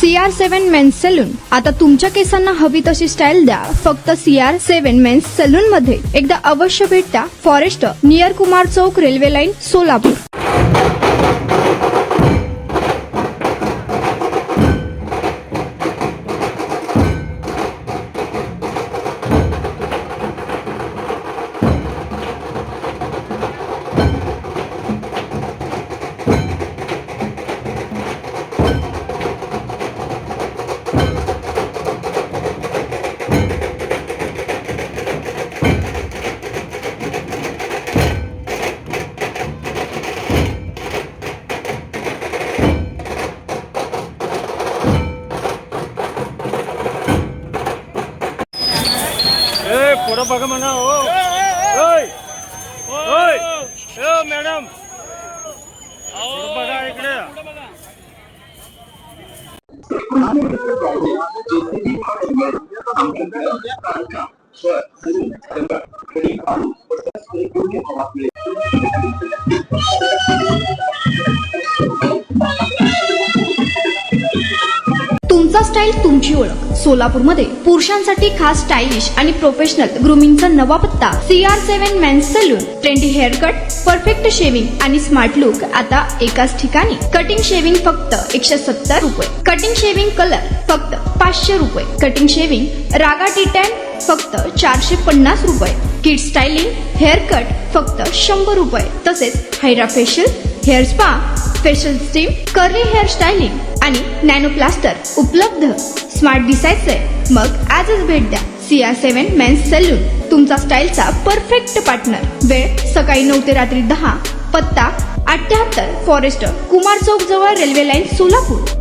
CR7 men's salon. आता तुमच्या केसांना हवी तशी स्टाईल द्या फक्त CR7 मेन्स सलून मध्ये. एकदा अवश्य भेट द्या. फॉरेस्ट नियर कुमार चौक, रेल्वे लाईन, सोलापूर. पुढं बघा म्हणा. हो ओय ओय ओ मॅडम बघा इकडे. तुमचा स्टाईल तुमची ओळख. सोलापूरमध्ये पुरुषांसाठी खास स्टायलिश आणि प्रोफेशनल ग्रूमिंगचा नवा पत्ता CR7 men's salon. Trendy haircut, perfect shaving आणि स्मार्ट लुक आता एकाच ठिकाणी. कटिंग शेविंग फक्त 170 रुपये. कटिंग शेविंग कलर फक्त 500 रुपये. कटिंग शेविंग रागा टी10 फक्त 450 रुपये. किड स्टायलिंग हेअर कट फक्त 100 रुपये. तसेच hydra facial, hair spa, facial steam, curly hair styling आणि नॅनो प्लास्टर उपलब्ध. स्मार्ट दिसायचंय मग आजच भेट द्या CR7 मेन्स सलून. तुमचा स्टाईलचा परफेक्ट पार्टनर. वेळ सकाळी 9 ते रात्री 10. पत्ता 78 फॉरेस्ट कुमार चौक जवळ, रेल्वे लाईन, सोलापूर.